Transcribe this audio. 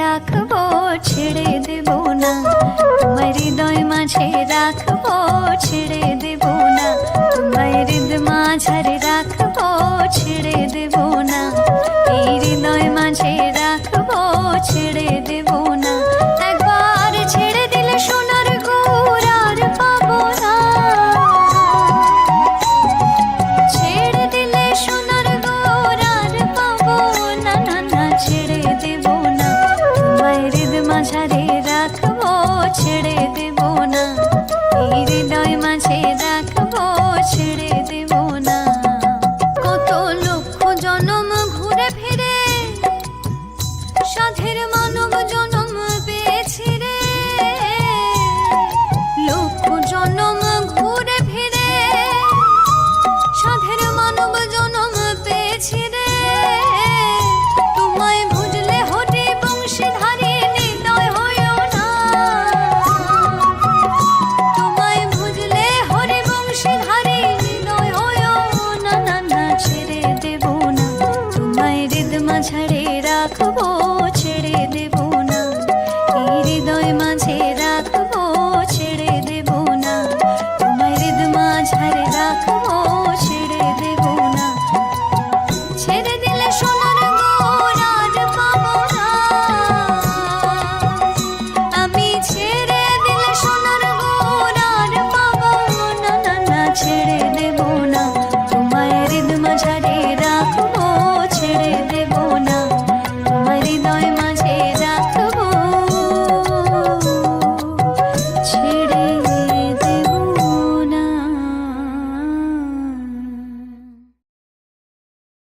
রাখবো, ছেড়ে দেব না। তোমার হৃদয় মাঝে রাখবো, ছেড়ে দেব না। তোমার হৃদয় মাঝারে রাখবো, ছেড়ে দেব না। এই হৃদয় মাঝে রাখবো, ছেড়ে দেব না। একবার ছেড়ে দিলে সোনার গুড় আর পাবো না। ছেড়ে দিলে সোনার গুড় আর পাবো না, না না ছেড়ে দেব না। তোমার হৃদয় মাঝারে রাখবো, ছেড়ে দেব না। এই হৃদয় মাঝে রাখবো, ছেড়ে দেব না। কত লক্ষ জনম ঘুরে ফিরে সাধের মানব জনম পেয়েছি রে। লক্ষ জনম ঘুরে ফিরে সাধের মানব জনম পেয়েছি রে। তোমায় বুঝলে হরি বংশীধারী নির্দয় হইও না। তোমায় বুঝলে হরি বংশীধারী নির্দয় হইও না, না না ছেড়ে দেব না। তোমায় হৃদয় মাঝারে রাখবো,